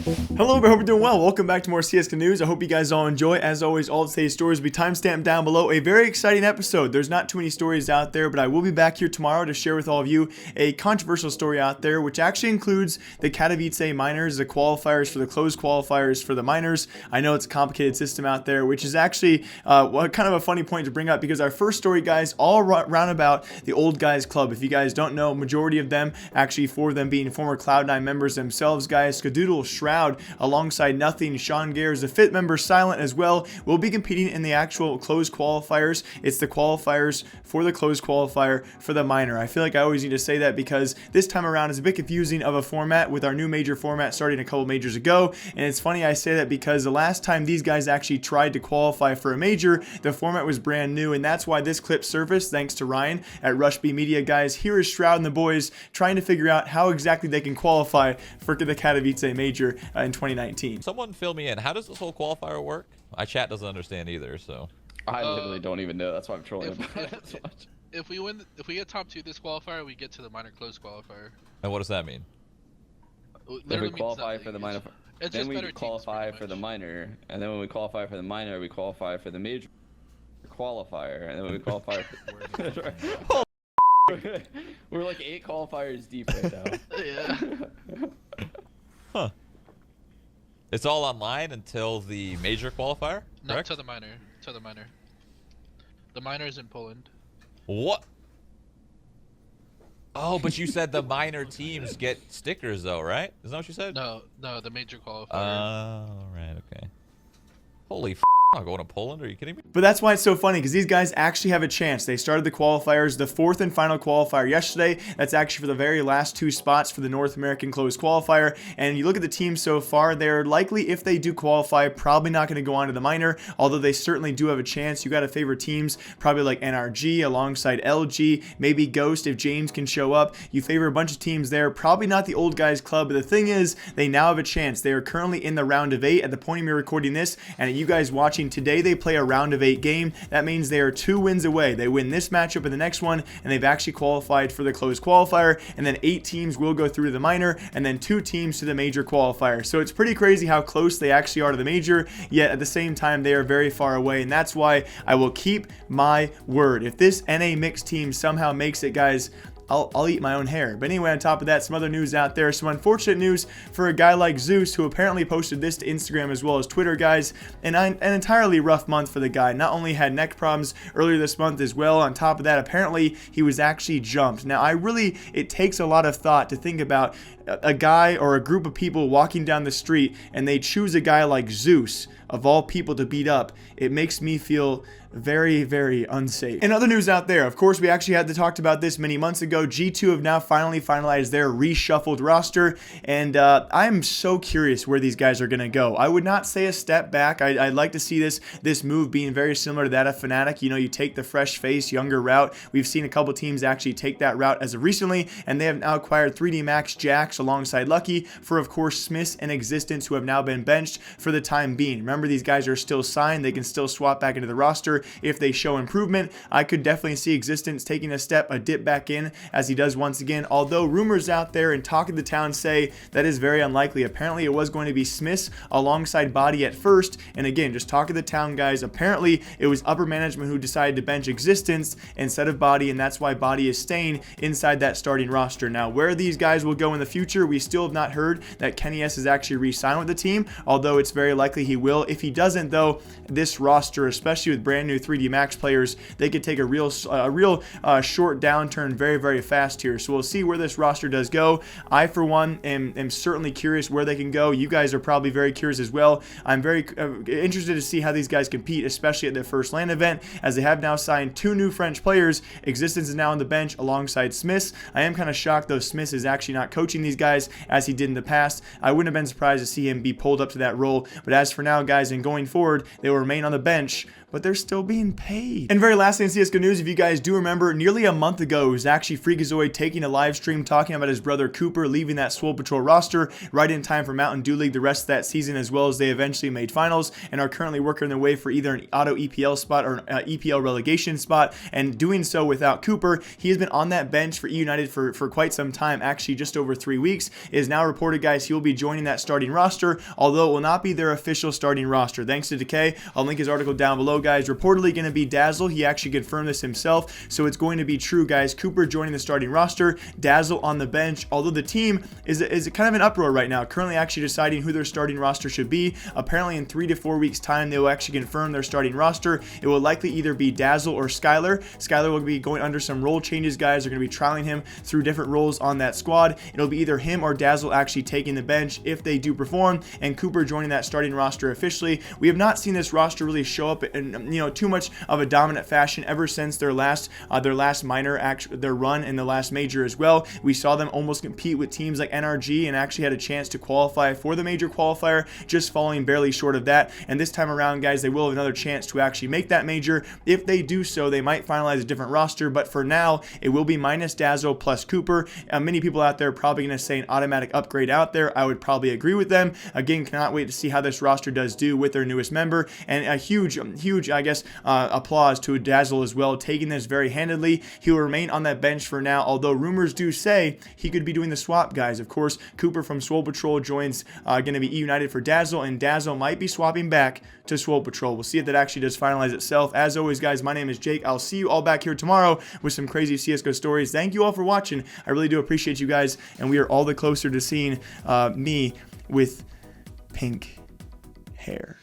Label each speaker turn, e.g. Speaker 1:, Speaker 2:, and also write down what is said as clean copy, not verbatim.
Speaker 1: Hello, I hope you're doing well. Welcome back to more CSGO news. I hope you guys all enjoy. As always, all today's stories will be timestamped down below. A very exciting episode. There's not too many stories out there, but I will be back here tomorrow to share with all of you a controversial story out there, which actually includes the Katowice minors, the qualifiers for the closed qualifiers for the minors. I know it's a complicated system out there, which is actually kind of a funny point to bring up because our first story, guys, all round about the old guys club. If you guys don't know, majority of them, actually 4 of them being former Cloud9 members themselves, guys. Skadoodle, Shroud, alongside Nothing, Sean Gare, the 5th member, Silent as well, will be competing in the actual closed qualifiers. It's the qualifiers for the closed qualifier for the minor. I feel like I always need to say that because this time around is a bit confusing of a format with our new major format starting a couple majors ago. And it's funny I say that because the last time these guys actually tried to qualify for a major, the format was brand new, and that's why this clip surfaced thanks to Ryan at Rush B Media. Guys, here is Shroud and the boys trying to figure out how exactly they can qualify for the Katowice major in 2019.
Speaker 2: Someone fill me in. How does this whole qualifier work? My chat doesn't understand either, so.
Speaker 3: I literally don't even know. That's why I'm trolling.
Speaker 4: If we get top 2 this qualifier, we get to the minor close qualifier.
Speaker 2: And what does that mean?
Speaker 3: If we qualify for the minor, then we
Speaker 4: teams,
Speaker 3: qualify for the minor, and then when we qualify for the minor, we qualify for the major qualifier, and then when we qualify for... We're like 8 qualifiers deep right now.
Speaker 4: Yeah.
Speaker 2: Huh. It's all online until the major qualifier?
Speaker 4: Not
Speaker 2: Correct?
Speaker 4: to the minor. To the minor. The minor is in Poland.
Speaker 2: What? Oh, but you said the minor teams get stickers though, right? Isn't that what you said?
Speaker 4: No, the major qualifier.
Speaker 2: Oh, right, okay. Holy f***, I'm not going to Poland, are you kidding me?
Speaker 1: But that's why it's so funny, because these guys actually have a chance. They started the qualifiers, the 4th and final qualifier yesterday. That's actually for the very last 2 spots for the North American closed qualifier. And you look at the teams so far, they're likely, if they do qualify, probably not going to go on to the minor, although they certainly do have a chance. You got to favor teams probably like NRG alongside LG, maybe Ghost if James can show up. You favor a bunch of teams there, probably not the old guys club, but the thing is, they now have a chance. They are currently in the round of 8 at the point of me recording this, and you guys watching today, they play a round of 8 game. That means they are 2 wins away. They win this matchup and the next one, and they've actually qualified for the closed qualifier, and then 8 teams will go through to the minor, and then 2 teams to the major qualifier. So it's pretty crazy how close they actually are to the major, yet at the same time they are very far away, and that's why I will keep my word. If this NA mixed team somehow makes it, guys, I'll eat my own hair. But anyway, on top of that, some other news out there. Some unfortunate news for a guy like Zeus, who apparently posted this to Instagram as well as Twitter, guys. And an entirely rough month for the guy. Not only had neck problems earlier this month as well, on top of that, apparently he was actually jumped. Now, it takes a lot of thought to think about a guy or a group of people walking down the street and they choose a guy like Zeus, of all people, to beat up. It makes me feel very, very unsafe. And other news out there, of course, we actually had to talk about this many months ago. G2 have now finally finalized their reshuffled roster, and I'm so curious where these guys are going to go. I would not say a step back. I'd like to see this move being very similar to that of Fnatic. You know, you take the fresh face, younger route. We've seen a couple teams actually take that route as of recently, and they have now acquired 3D Max, Jax alongside Lucky for, of course, Smiths and Existence, who have now been benched for the time being. Remember, these guys are still signed. They can still swap back into the roster if they show improvement. I could definitely see Existence taking a dip back in as he does once again, although rumors out there and talk of the town say that is very unlikely. Apparently it was going to be Smiths alongside Body at first, and again, just talk of the town, guys. Apparently it was upper management who decided to bench Existence instead of Body, and that's why Body is staying inside that starting roster. Now, where these guys will go in the future, we still have not heard that Kenny S is actually re-signed with the team, although it's very likely he will. If he doesn't, though, this roster, especially with brand new 3D Max players, they could take a real short downturn very, very fast here. So we'll see where this roster does go. I, for one, am certainly curious where they can go. You guys are probably very curious as well. I'm very interested to see how these guys compete, especially at their first LAN event, as they have now signed 2 new French players. Existence is now on the bench alongside Smiths. I am kind of shocked, though, Smiths is actually not coaching these guys as he did in the past. I wouldn't have been surprised to see him be pulled up to that role. But as for now, guys, and going forward, they will remain on the bench, but they're still being paid. And very lastly in CSGO news, if you guys do remember, nearly a month ago, it was actually Freakazoid taking a live stream talking about his brother Cooper leaving that Swole Patrol roster right in time for Mountain Dew League the rest of that season, as well as they eventually made finals and are currently working their way for either an auto EPL spot or an EPL relegation spot, and doing so without Cooper. He has been on that bench for eUnited for quite some time, actually just over 3 weeks. It is now reported, guys, he will be joining that starting roster, although it will not be their official starting roster. Thanks to Decay. I'll link his article down below, guys. Reportedly going to be Dazzle. He actually confirmed this himself, so it's going to be true, guys. Cooper joining the starting roster, Dazzle on the bench, although the team is kind of an uproar right now, currently actually deciding who their starting roster should be. Apparently in 3 to 4 weeks time they will actually confirm their starting roster. It will likely either be Dazzle or Skylar. Skylar will be going under some role changes, guys. They're going to be trialing him through different roles on that squad. It'll be either him or Dazzle actually taking the bench if they do perform, and Cooper joining that starting roster officially. We have not seen this roster really show up in too much of a dominant fashion ever since their last minor their run in the last major as well. We saw them almost compete with teams like NRG and actually had a chance to qualify for the major qualifier, just falling barely short of that. And this time around, guys, they will have another chance to actually make that major. If they do so, they might finalize a different roster, but for now it will be minus Dazzle plus Cooper. Many people out there are probably going to say an automatic upgrade out there. I would probably agree with them. Again, cannot wait to see how this roster does do with their newest member, and a huge I guess applause to Dazzle as well, taking this very handedly. He will remain on that bench for now, although rumors do say he could be doing the swap, guys. Of course, Cooper from Swole Patrol joins going to be eUnited for Dazzle, and Dazzle might be swapping back to Swole Patrol. We'll see if that actually does finalize itself. As always, guys, my name is Jake. I'll see you all back here tomorrow with some crazy CSGO stories. Thank you all for watching. I really do appreciate you guys, and we are all the closer to seeing me with pink hair.